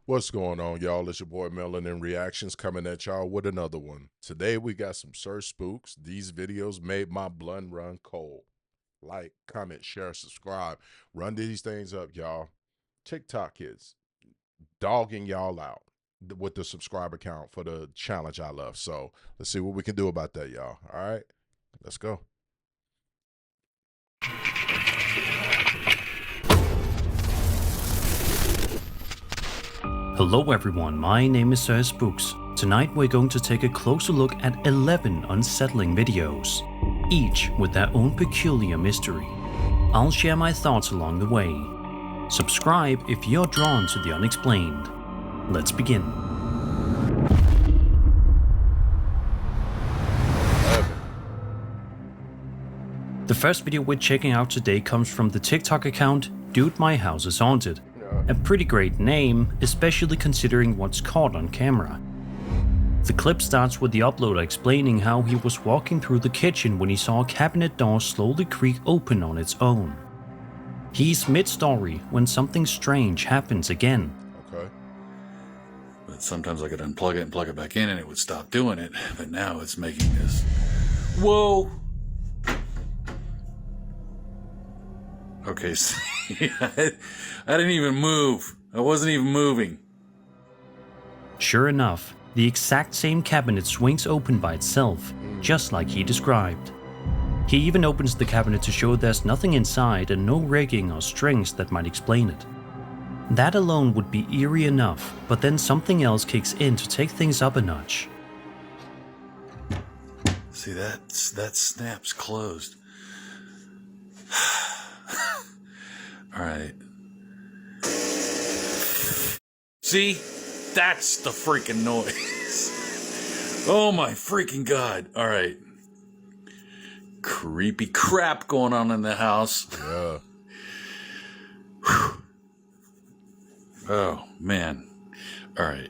What's going on, y'all? It's your boy Melanin Reactions coming at y'all with another one. Today we got some Sir Spooks. These videos made my blood run cold. Like, comment, share, subscribe. Run these things up, y'all. TikTok is dogging y'all out with the subscriber count for the challenge I love. So let's see what we can do about that, y'all. All right, let's go. Hello everyone, my name is Sir Spooks. Tonight we're going to take a closer look at 11 unsettling videos, each with their own peculiar mystery. I'll share my thoughts along the way. Subscribe if you're drawn to the unexplained. Let's begin. The first video we're checking out today comes from the TikTok account Dude My House is Haunted. A pretty great name, especially considering what's caught on camera. The clip starts with the uploader explaining how he was walking through the kitchen when he saw a cabinet door slowly creak open on its own. He's mid-story when something strange happens again. Okay. But sometimes I could unplug it and plug it back in and it would stop doing it, but now it's making this. Whoa! Okay, see, I didn't even move. I wasn't even moving. Sure enough, the exact same cabinet swings open by itself, just like he described. He even opens the cabinet to show there's nothing inside and no rigging or strings that might explain it. That alone would be eerie enough, but then something else kicks in to take things up a notch. See, that snap's closed. All right. See, that's the freaking noise. Oh my freaking God. All right. Creepy crap going on in the house. Yeah. Oh man. All right.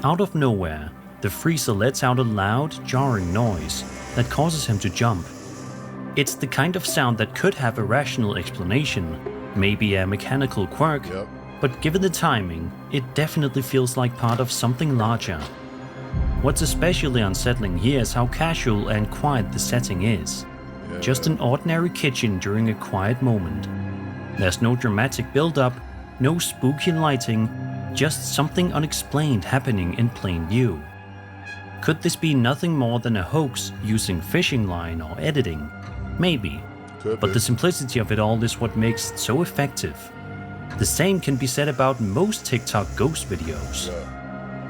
Out of nowhere, the freezer lets out a loud, jarring noise that causes him to jump. It's the kind of sound that could have a rational explanation, maybe a mechanical quirk, but given the timing, it definitely feels like part of something larger. What's especially unsettling here is how casual and quiet the setting is. Just an ordinary kitchen during a quiet moment. There's no dramatic build-up, no spooky lighting, just something unexplained happening in plain view. Could this be nothing more than a hoax using fishing line or editing? Maybe, but the simplicity of it all is what makes it so effective. The same can be said about most TikTok ghost videos.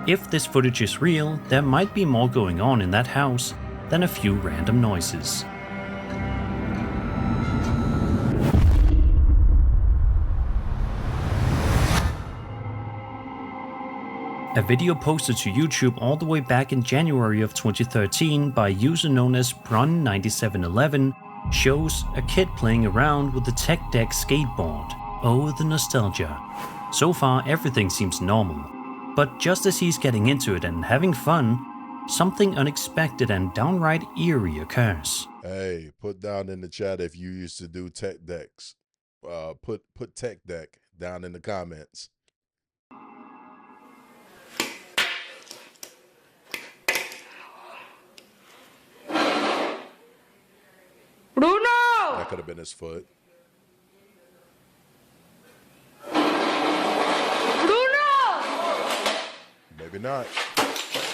If this footage is real, there might be more going on in that house than a few random noises. A video posted to YouTube all the way back in January of 2013 by a user known as Brun9711 shows a kid playing around with the Tech Deck skateboard. Oh, the nostalgia. So far, everything seems normal. But just as he's getting into it and having fun, something unexpected and downright eerie occurs. Hey, put down in the chat if you used to do tech decks. Put tech deck down in the comments. Bruno! That could have been his foot. Bruno! Maybe not.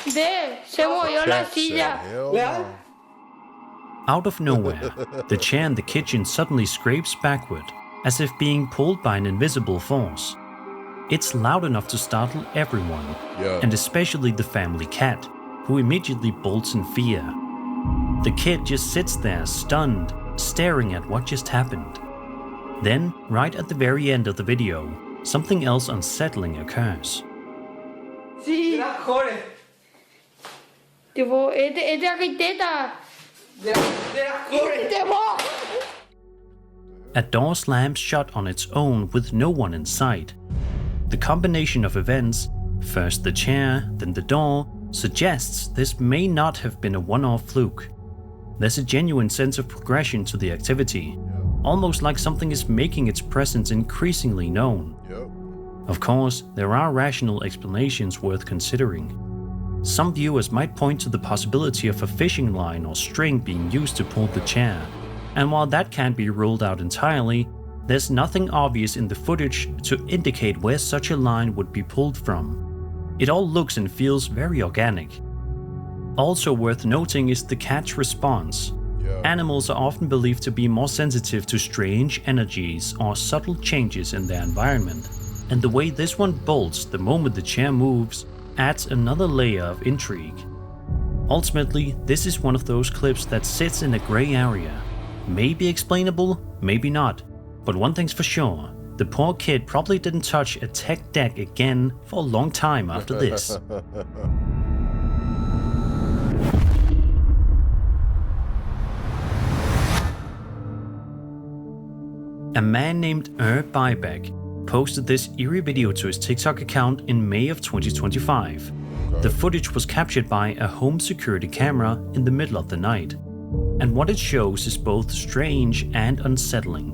Ve, se movió la Chat said, silla. hell no. Out of nowhere, the chair in the kitchen suddenly scrapes backward, as if being pulled by an invisible force. It's loud enough to startle everyone, and especially the family cat, who immediately bolts in fear. The kid just sits there, stunned, staring at what just happened. Then, right at the very end of the video, something else unsettling occurs. Sí. Tipo, este arquiteta. A door slams shut on its own with no one in sight. The combination of events, first the chair, then the door, suggests this may not have been a one-off fluke. There's a genuine sense of progression to the activity, almost like something is making its presence increasingly known. Of course, there are rational explanations worth considering. Some viewers might point to the possibility of a fishing line or string being used to pull the chair, and while that can't be ruled out entirely, there's nothing obvious in the footage to indicate where such a line would be pulled from. It all looks and feels very organic. Also worth noting is the cat's response. Animals are often believed to be more sensitive to strange energies or subtle changes in their environment, and the way this one bolts the moment the chair moves adds another layer of intrigue. Ultimately, this is one of those clips that sits in a grey area. Maybe explainable, maybe not, but one thing's for sure, the poor kid probably didn't touch a tech deck again for a long time after this. A man named Bybeck posted this eerie video to his TikTok account in May of 2025. The footage was captured by a home security camera in the middle of the night, and what it shows is both strange and unsettling.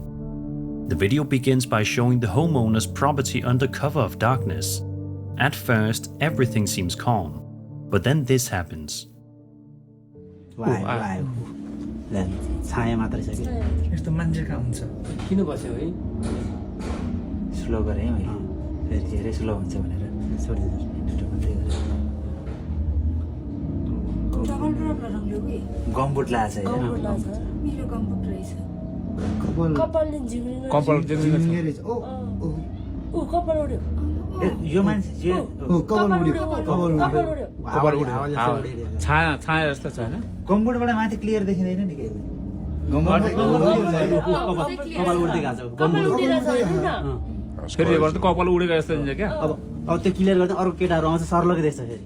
The video begins by showing the homeowner's property under cover of darkness. At first, everything seems calm, but then this happens. छाया मात्रै छ कि यस्तो मान्छे कहाँ हुन्छ किन बस्यो है स्लो गरे है मैले फेरि धेरै स्लो हुन्छ भनेर छोडिदिनु गम्बुट लाछ है मेरो गम्बुट रहेछ कपालले जिग्रिन ओ कपाल उड्यो यो मान्छे कपाल उड्यो छाया जस्तो छ हैन गम्बुटबाट माथि क्लियर देखिँदैन नि केही कपाल उड्दै गएको छ फेरि गर्दा कपाल उडेको जस्तो हुन्छ क्या अब त्यो क्लियर गर्दा अरु केटाहरु आउँछ सर्लकै देख्छ फेरि.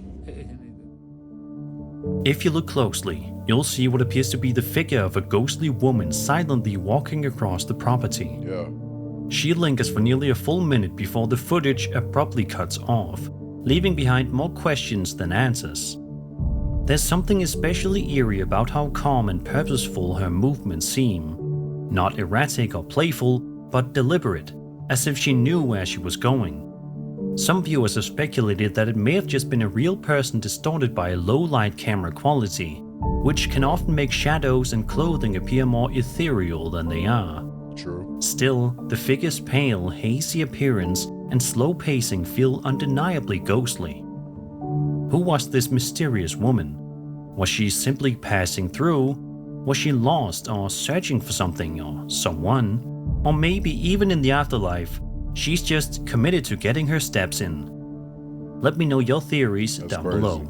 If you look closely, you'll see what appears to be the figure of a ghostly woman silently walking across the property. She lingers for nearly a full minute before the footage abruptly cuts off, leaving behind more questions than answers. There's something especially eerie about how calm and purposeful her movements seem. Not erratic or playful, but deliberate, as if she knew where she was going. Some viewers have speculated that it may have just been a real person distorted by a low-light camera quality, which can often make shadows and clothing appear more ethereal than they are. True. Still, the figure's pale, hazy appearance and slow pacing feel undeniably ghostly. Who was this mysterious woman? Was she simply passing through? Was she lost or searching for something or someone? Or maybe even in the afterlife, she's just committed to getting her steps in. Let me know your theories down below.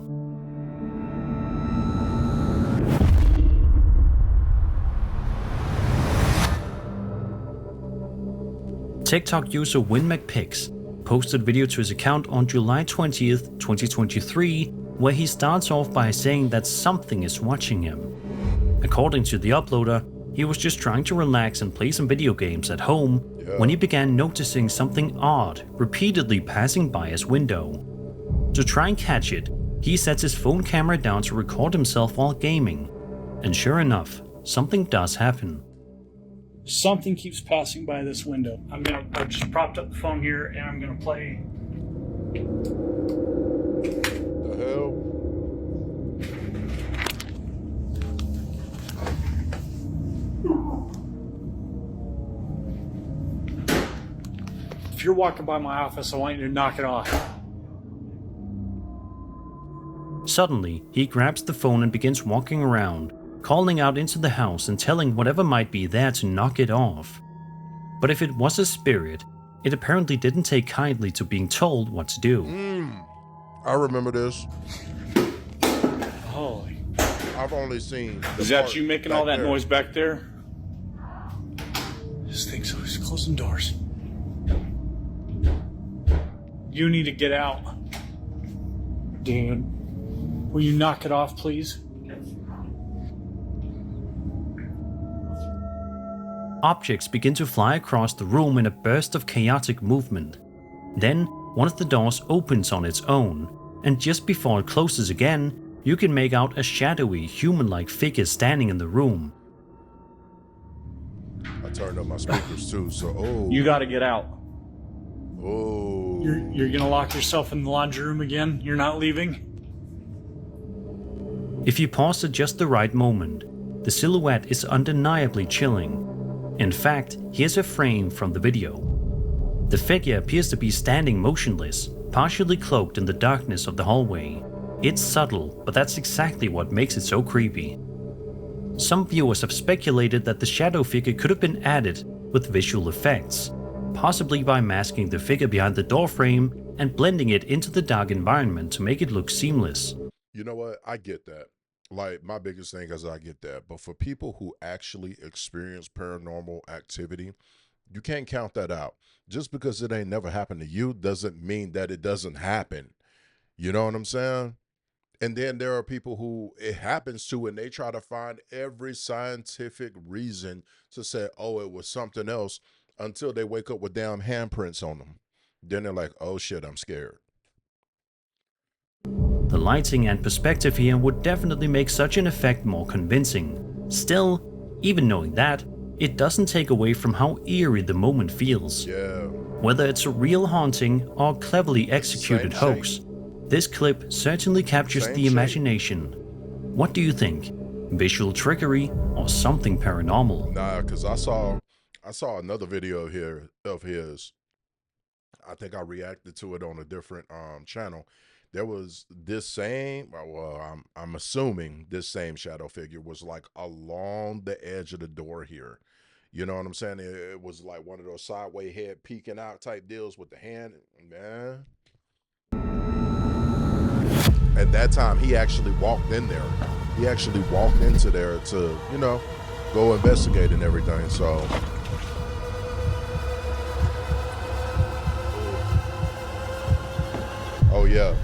TikTok user WinMcPix posted video to his account on July 20th, 2023, where he starts off by saying that something is watching him. According to the uploader, he was just trying to relax and play some video games at home when he began noticing something odd repeatedly passing by his window. To try and catch it, he sets his phone camera down to record himself while gaming. And sure enough, something does happen. Something keeps passing by this window. I just propped up the phone here and I'm gonna play. The hell? If you're walking by my office, I want you to knock it off. Suddenly, he grabs the phone and begins walking around, calling out into the house and telling whatever might be there to knock it off. But if it was a spirit, it apparently didn't take kindly to being told what to do. I remember this. Holy. I've only seen. Is that you making all that noise back there? This thing's always closing doors. You need to get out. Dude, will you knock it off, please? Objects begin to fly across the room in a burst of chaotic movement. Then, one of the doors opens on its own, and just before it closes again, you can make out a shadowy, human-like figure standing in the room. I turned up my speakers too, so You gotta get out. Oh. You're gonna lock yourself in the laundry room again? You're not leaving? If you pause at just the right moment, the silhouette is undeniably chilling. In fact, here's a frame from the video. The figure appears to be standing motionless, partially cloaked in the darkness of the hallway. It's subtle, but that's exactly what makes it so creepy. Some viewers have speculated that the shadow figure could have been added with visual effects, possibly by masking the figure behind the doorframe and blending it into the dark environment to make it look seamless. You know what? I get that. Like, my biggest thing is I get that. But for people who actually experience paranormal activity, you can't count that out. Just because it ain't never happened to you doesn't mean that it doesn't happen. You know what I'm saying? And then there are people who it happens to and they try to find every scientific reason to say, oh, it was something else, until they wake up with damn handprints on them. Then they're like, oh shit, I'm scared. The lighting and perspective here would definitely make such an effect more convincing. Still, even knowing that, it doesn't take away from how eerie the moment feels. Yeah. Whether it's a real haunting or cleverly executed hoax, this clip certainly captures the imagination. What do you think? Visual trickery or something paranormal? Nah, because I saw another video of his. I think I reacted to it on a different channel. There was this same, well, I'm assuming this same shadow figure was like along the edge of the door here. You know what I'm saying? It was like one of those sideways head peeking out type deals with the hand, man. At that time, he actually walked in there. He actually walked into there to, you know, go investigate and everything. So, oh yeah.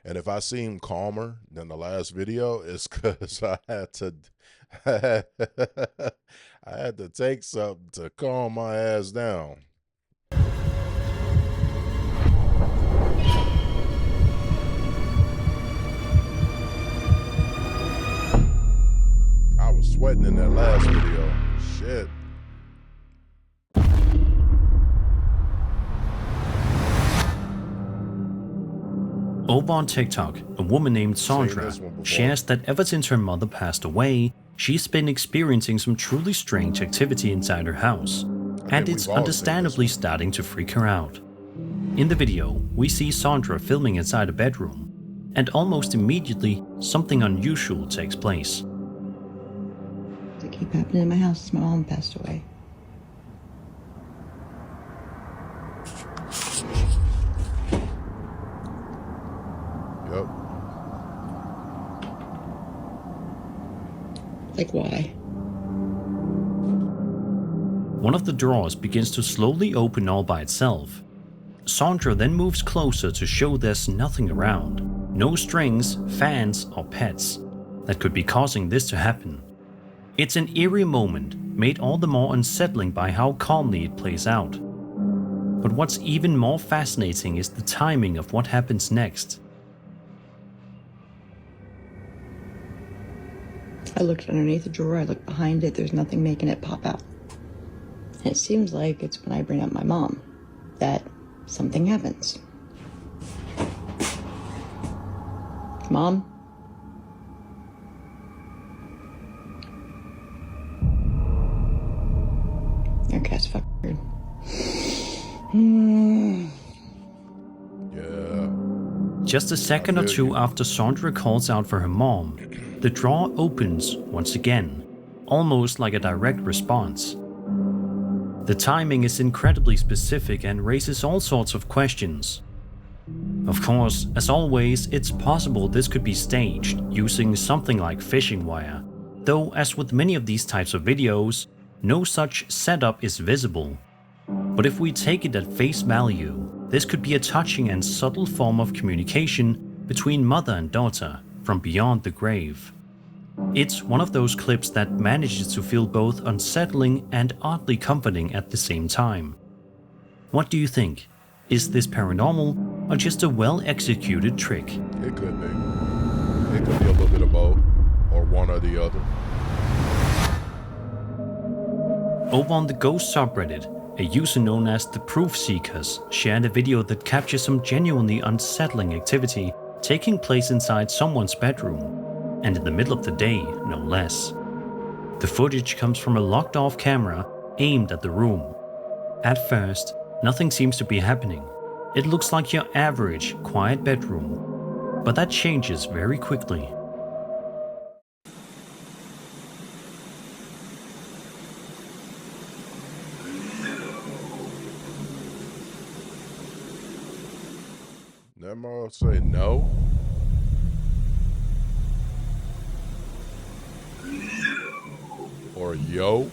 And if I seem calmer than the last video, it's because I had to take something to calm my ass down. I was sweating in that last video. Shit. Over on TikTok, a woman named Sandra shares that ever since her mother passed away, she's been experiencing some truly strange activity inside her house, and it's understandably starting to freak her out. In the video, we see Sandra filming inside a bedroom, and almost immediately, something unusual takes place. It keep happening in my house since my mom passed away. Yep. Like why? One of the drawers begins to slowly open all by itself. Sandra then moves closer to show there's nothing around. No strings, fans, or pets that could be causing this to happen. It's an eerie moment, made all the more unsettling by how calmly it plays out. But what's even more fascinating is the timing of what happens next. I looked underneath the drawer, I looked behind it, there's nothing making it pop out. And it seems like it's when I bring up my mom that something happens. Mom? Your cat's fucking weird. Yeah. Just a second or two after Sandra calls out for her mom, the drawer opens once again, almost like a direct response. The timing is incredibly specific and raises all sorts of questions. Of course, as always, it's possible this could be staged using something like fishing wire, though as with many of these types of videos, no such setup is visible. But if we take it at face value, this could be a touching and subtle form of communication between mother and daughter from beyond the grave. It's one of those clips that manages to feel both unsettling and oddly comforting at the same time. What do you think? Is this paranormal or just a well-executed trick? It could be. It could be a little bit of both, or one or the other. Over on the Ghost subreddit, a user known as the Proof Seekers shared a video that captures some genuinely unsettling activity taking place inside someone's bedroom, and in the middle of the day, no less. The footage comes from a locked-off camera aimed at the room. At first, nothing seems to be happening. It looks like your average, quiet bedroom, but that changes very quickly. Never say no. Or yo.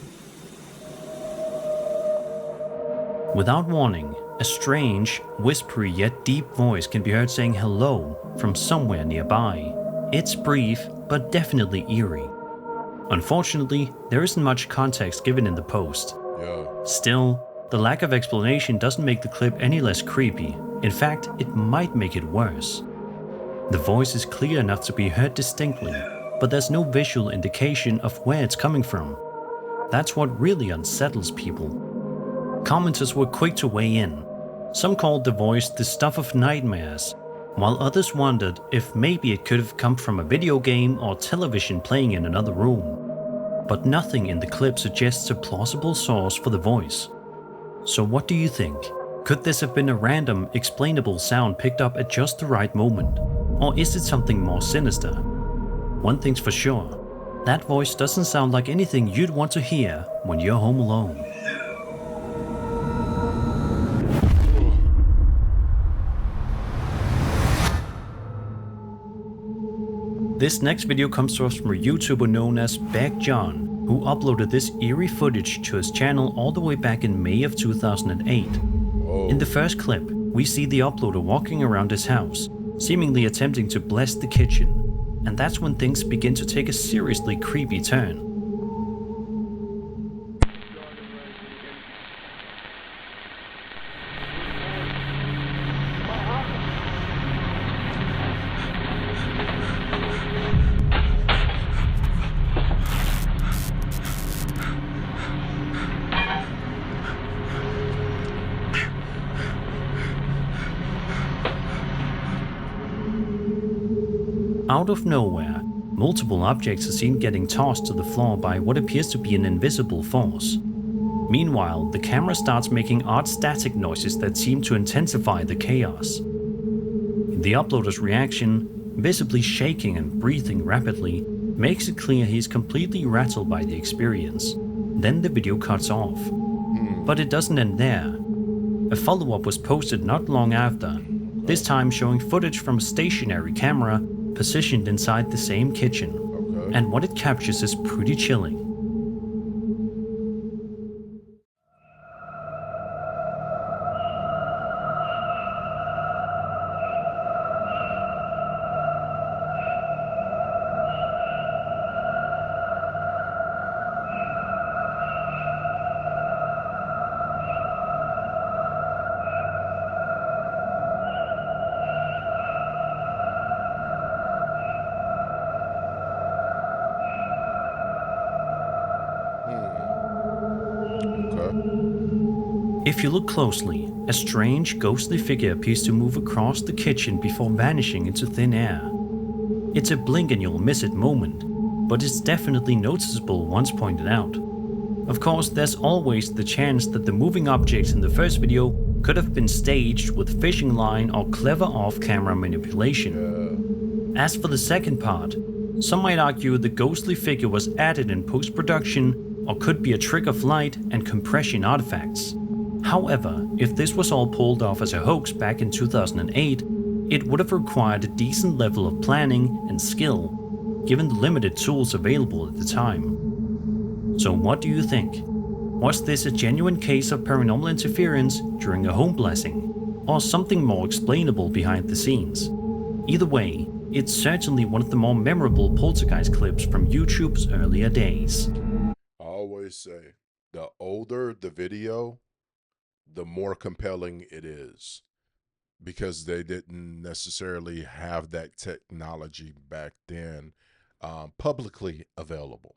Without warning, a strange, whispery yet deep voice can be heard saying hello from somewhere nearby. It's brief, but definitely eerie. Unfortunately, there isn't much context given in the post. Yeah. Still, the lack of explanation doesn't make the clip any less creepy. In fact, it might make it worse. The voice is clear enough to be heard distinctly, but there's no visual indication of where it's coming from. That's what really unsettles people. Commenters were quick to weigh in. Some called the voice the stuff of nightmares, while others wondered if maybe it could have come from a video game or television playing in another room. But nothing in the clip suggests a plausible source for the voice. So what do you think? Could this have been a random, explainable sound picked up at just the right moment? Or is it something more sinister? One thing's for sure, that voice doesn't sound like anything you'd want to hear when you're home alone. This next video comes to us from a YouTuber known as Bag John, who uploaded this eerie footage to his channel all the way back in May of 2008. In the first clip, we see the uploader walking around his house, seemingly attempting to bless the kitchen, and that's when things begin to take a seriously creepy turn. Out of nowhere, multiple objects are seen getting tossed to the floor by what appears to be an invisible force. Meanwhile, the camera starts making odd static noises that seem to intensify the chaos. The uploader's reaction, visibly shaking and breathing rapidly, makes it clear he's completely rattled by the experience. Then the video cuts off. But it doesn't end there. A follow-up was posted not long after, this time showing footage from a stationary camera positioned inside the same kitchen, and what it captures is pretty chilling. If you look closely, a strange, ghostly figure appears to move across the kitchen before vanishing into thin air. It's a blink and you'll miss it moment, but it's definitely noticeable once pointed out. Of course, there's always the chance that the moving objects in the first video could have been staged with fishing line or clever off-camera manipulation. As for the second part, some might argue the ghostly figure was added in post-production or could be a trick of light and compression artifacts. However, if this was all pulled off as a hoax back in 2008, it would have required a decent level of planning and skill, given the limited tools available at the time. So what do you think? Was this a genuine case of paranormal interference during a home blessing, or something more explainable behind the scenes? Either way, it's certainly one of the more memorable poltergeist clips from YouTube's earlier days. I always say, the older the video, the more compelling it is, because they didn't necessarily have that technology back then publicly available.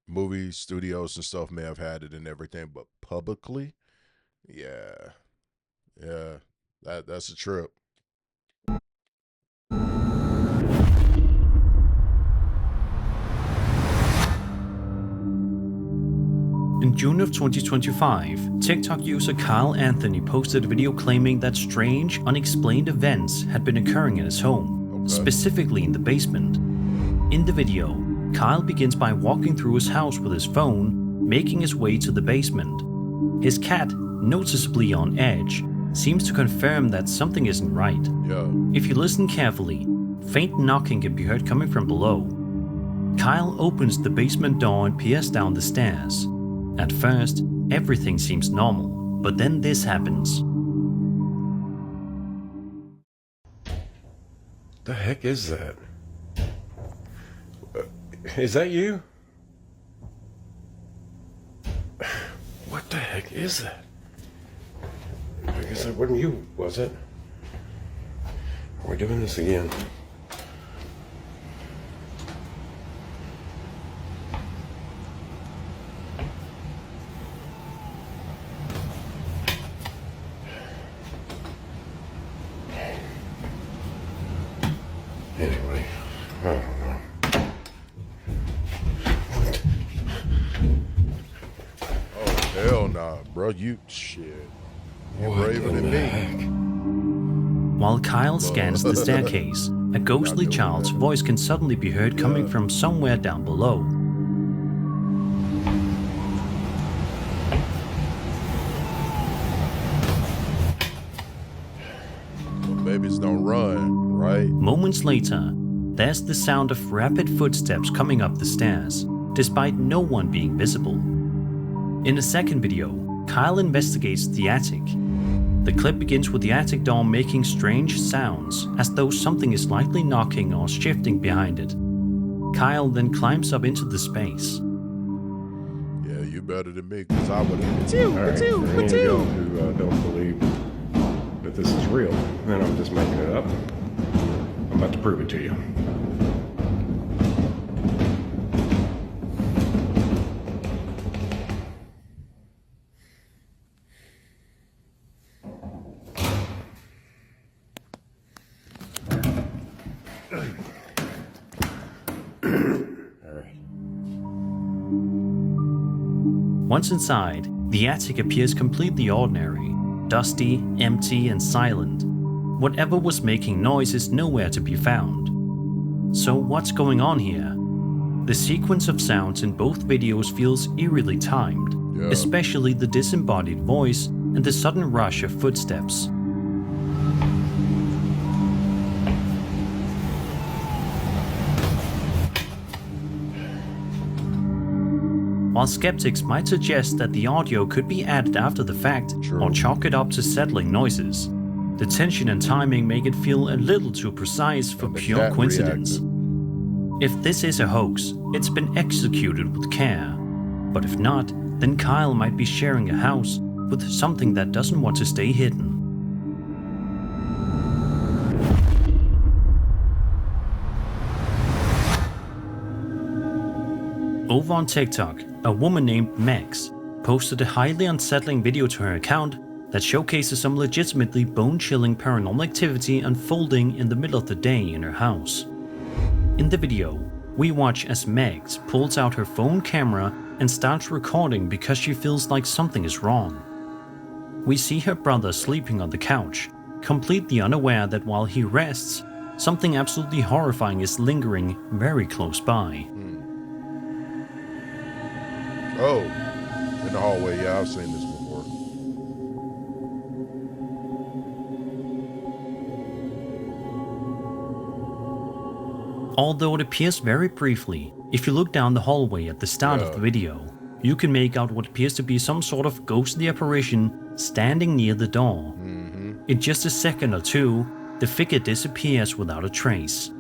Movie studios and stuff may have had it and everything, but publicly, Yeah, that's a trip. In June of 2025, TikTok user Kyle Anthony posted a video claiming that strange, unexplained events had been occurring in his home, specifically in the basement. In the video, Kyle begins by walking through his house with his phone, making his way to the basement. His cat, noticeably on edge, seems to confirm that something isn't right. Yeah. If you listen carefully, faint knocking can be heard coming from below. Kyle opens the basement door and peers down the stairs. At first, everything seems normal, but then this happens. The heck is that? Is that you? What the heck is that? I guess that wasn't you, was it? Are we doing this again? Anyway, I don't know. Oh, hell nah, bro. You braver than me. While Kyle scans the staircase, a ghostly child's voice can suddenly be heard coming from somewhere down below. Well, babies don't run, right? Moments later, there's the sound of rapid footsteps coming up the stairs, despite no one being visible. In the second video, Kyle investigates the attic. The clip begins with the attic door making strange sounds, as though something is lightly knocking or shifting behind it. Kyle then climbs up into the space. Yeah, you better than me, because I would have. For any of y'all who don't believe that this is real, then I'm just making it up. I'm about to prove it to you. Once inside, the attic appears completely ordinary, dusty, empty, and silent. Whatever was making noise is nowhere to be found. So what's going on here? The sequence of sounds in both videos feels eerily timed, especially the disembodied voice and the sudden rush of footsteps. While skeptics might suggest that the audio could be added after the fact or chalk it up to settling noises, the tension and timing make it feel a little too precise for pure coincidence. If this is a hoax, it's been executed with care. But if not, then Kyle might be sharing a house with something that doesn't want to stay hidden. Over on TikTok, a woman named Max posted a highly unsettling video to her account that showcases some legitimately bone-chilling paranormal activity unfolding in the middle of the day in her house. In the video, we watch as Max pulls out her phone camera and starts recording because she feels like something is wrong. We see her brother sleeping on the couch, completely unaware that while he rests, something absolutely horrifying is lingering very close by. Oh, in the hallway, yeah, I've seen this before. Although it appears very briefly, if you look down the hallway at the start of the video, you can make out what appears to be some sort of ghostly apparition standing near the door. In just a second or two, the figure disappears without a trace.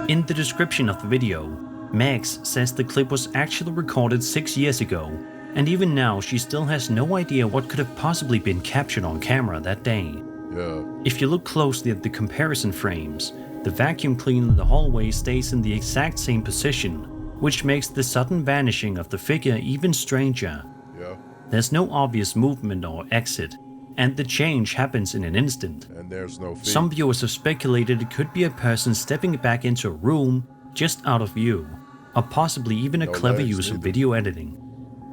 In the description of the video, Max says the clip was actually recorded 6 years ago, and even now she still has no idea what could have possibly been captured on camera that day. If you look closely at the comparison frames, the vacuum cleaner in the hallway stays in the exact same position, which makes the sudden vanishing of the figure even stranger. Yeah. There's no obvious movement or exit, and the change happens in an instant. And there's no feet. Some viewers have speculated it could be a person stepping back into a room just out of view, or possibly even a clever use of video editing.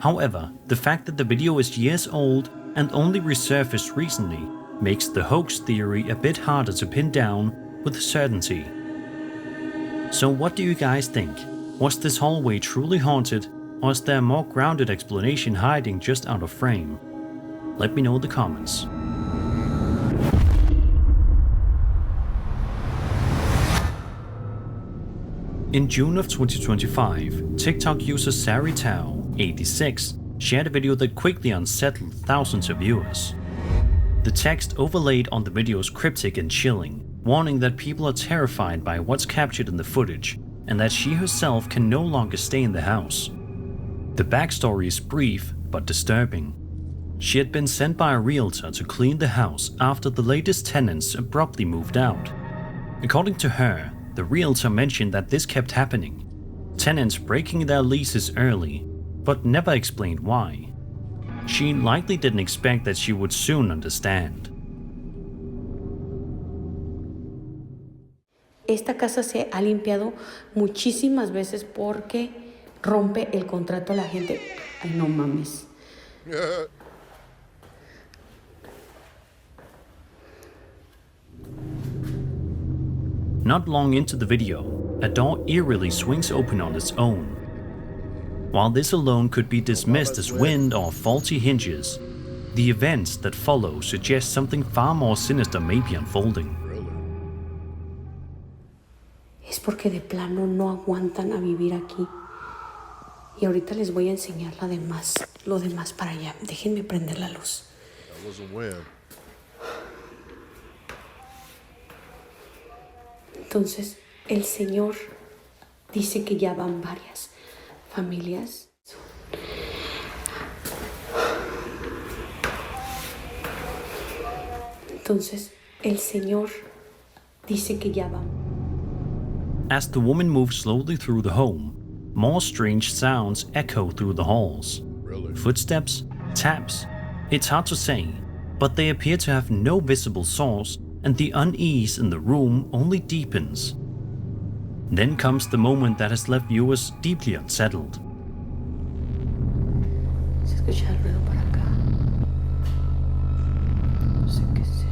However, the fact that the video is years old and only resurfaced recently makes the hoax theory a bit harder to pin down with certainty. So what do you guys think? Was this hallway truly haunted, or is there a more grounded explanation hiding just out of frame? Let me know in the comments. In June of 2025, TikTok user SariTao86 shared a video that quickly unsettled thousands of viewers. The text overlaid on the video is cryptic and chilling, warning that people are terrified by what's captured in the footage and that she herself can no longer stay in the house. The backstory is brief but disturbing. She had been sent by a realtor to clean the house after the latest tenants abruptly moved out. According to her, the realtor mentioned that this kept happening, tenants breaking their leases early, but never explained why. She likely didn't expect that she would soon understand. Esta casa se ha limpiado muchísimas veces porque rompe el contrato a la gente. Ay, no mames. Not long into the video, a door eerily swings open on its own. While this alone could be dismissed as wind or faulty hinges, the events that follow suggest something far more sinister may be unfolding. Es porque de plano no aguantan a vivir aquí. Y ahorita les voy a enseñar lo demás para allá. Déjenme prender la luz. That was a win. Entonces, el Señor dice que ya van varias familias. Entonces, el Señor dice que ya van. As the woman moves slowly through the home, more strange sounds echo through the halls. Really? Footsteps, taps, it's hard to say, but they appear to have no visible source, and the unease in the room only deepens. Then comes the moment that has left viewers deeply unsettled. Se escucha el ruido por acá. No sé qué sea.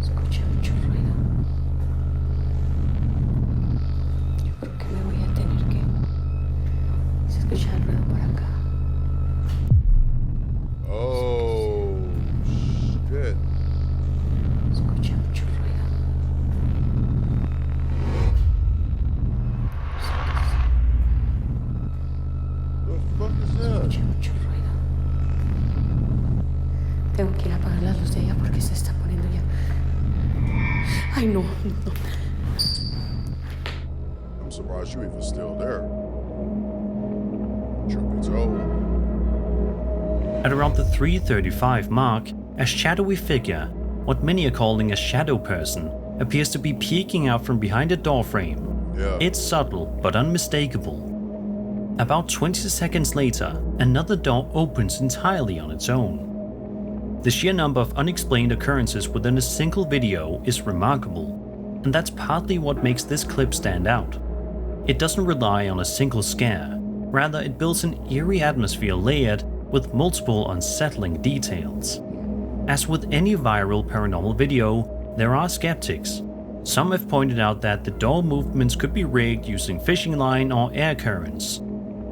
Escucha mucho ruido. Yo creo que me voy a tener que... Se escucha el ruido por acá. Oh, shit. Escucha mucho ruido. The fuck is that? Escucha mucho ruido. Tengo que ir a apagar la luz de ella porque se está poniendo ya. Ay, no, no. I'm surprised you even still there. Truth be told. At around the 3:35 mark, a shadowy figure, what many are calling a shadow person, appears to be peeking out from behind a doorframe. Yeah. It's subtle but unmistakable. About 20 seconds later, another door opens entirely on its own. The sheer number of unexplained occurrences within a single video is remarkable, and that's partly what makes this clip stand out. It doesn't rely on a single scare, rather it builds an eerie atmosphere layered with multiple unsettling details. As with any viral paranormal video, there are skeptics. Some have pointed out that the door movements could be rigged using fishing line or air currents.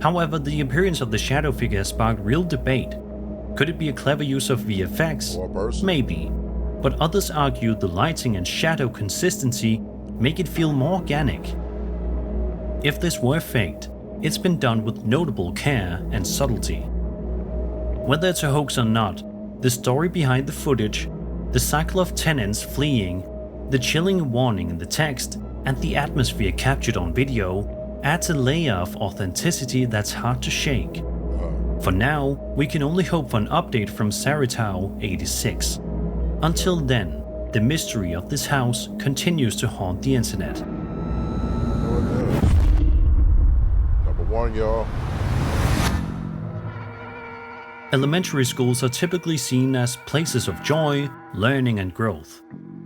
However, the appearance of the shadow figure sparked real debate. Could it be a clever use of VFX? Or a person? Maybe. But others argue the lighting and shadow consistency make it feel more organic. If this were faked, it's been done with notable care and subtlety. Whether it's a hoax or not, the story behind the footage, the cycle of tenants fleeing, the chilling warning in the text, and the atmosphere captured on video adds a layer of authenticity that's hard to shake. For now, we can only hope for an update from SariTao86. Until then, the mystery of this house continues to haunt the internet. No, it does. Number one, y'all. Elementary schools are typically seen as places of joy, learning, and growth.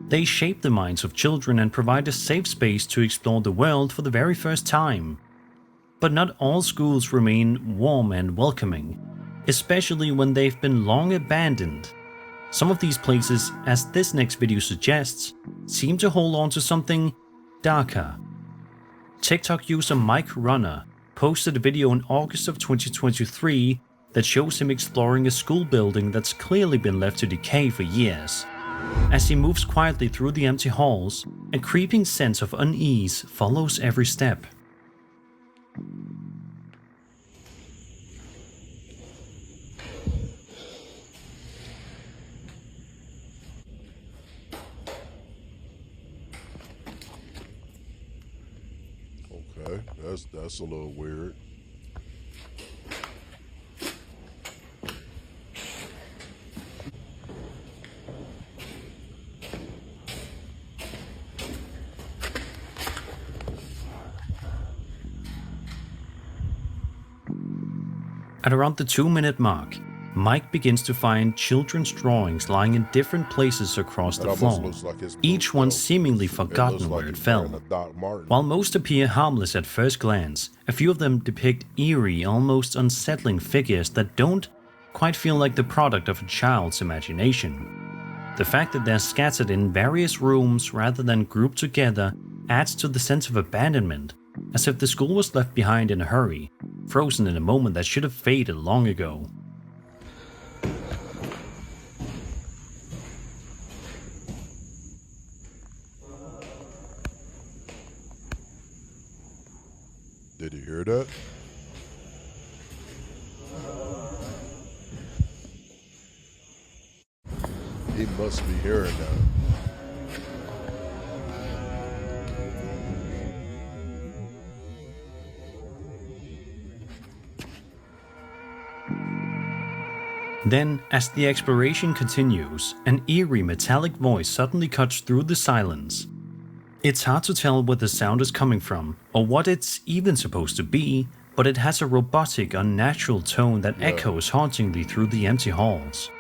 They shape the minds of children and provide a safe space to explore the world for the very first time. But not all schools remain warm and welcoming, especially when they've been long abandoned. Some of these places, as this next video suggests, seem to hold on to something darker. TikTok user Mike Runner posted a video in August of 2023 that shows him exploring a school building that's clearly been left to decay for years. As he moves quietly through the empty halls, a creeping sense of unease follows every step. Okay, that's a little weird. At around the 2-minute mark, Mike begins to find children's drawings lying in different places across the floor, each one seemingly forgotten where it fell. While most appear harmless at first glance, a few of them depict eerie, almost unsettling figures that don't quite feel like the product of a child's imagination. The fact that they're scattered in various rooms rather than grouped together adds to the sense of abandonment, as if the school was left behind in a hurry, frozen in a moment that should have faded long ago. Did you hear that? He must be hearing that. Then, as the exploration continues, an eerie metallic voice suddenly cuts through the silence. It's hard to tell where the sound is coming from, or what it's even supposed to be, but it has a robotic, unnatural tone that echoes hauntingly through the empty halls.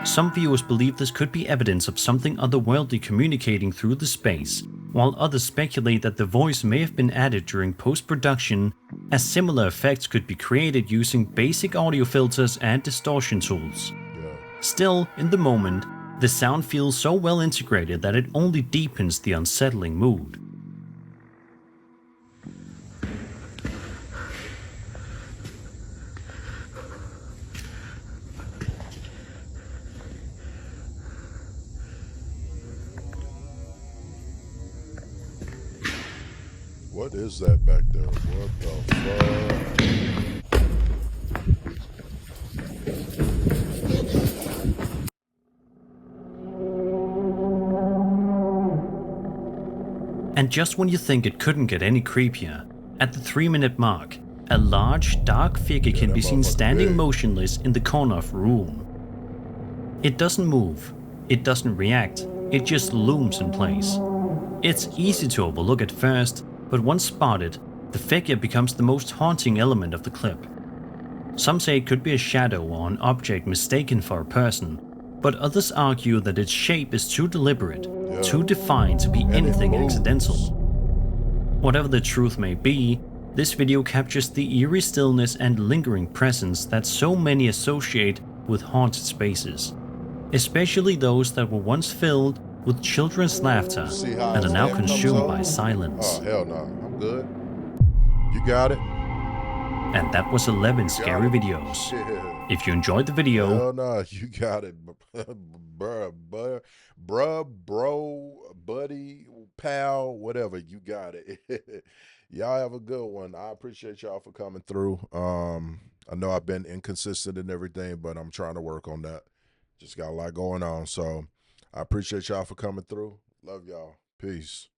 Some viewers believe this could be evidence of something otherworldly communicating through the space, while others speculate that the voice may have been added during post-production, as similar effects could be created using basic audio filters and distortion tools. Still, in the moment, the sound feels so well integrated that it only deepens the unsettling mood. What is that back there? What the fuck? And just when you think it couldn't get any creepier, at the 3-minute mark, a large, dark figure can be seen standing motionless in the corner of a room. It doesn't move, it doesn't react, it just looms in place. It's easy to overlook at first, but once spotted, the figure becomes the most haunting element of the clip. Some say it could be a shadow or an object mistaken for a person, but others argue that its shape is too deliberate, too defined to be anything accidental. Whatever the truth may be, this video captures the eerie stillness and lingering presence that so many associate with haunted spaces, especially those that were once filled with children's laughter and are now consumed by silence. Oh, hell no. I'm good. You got it. And that was 11 scary videos. Shit. If you enjoyed the video... Hell no, you got it. Bruh, bro, buddy, pal, whatever. You got it. Y'all have a good one. I appreciate y'all for coming through. I know I've been inconsistent and everything, but I'm trying to work on that. Just got a lot going on. So I appreciate y'all for coming through. Love y'all. Peace.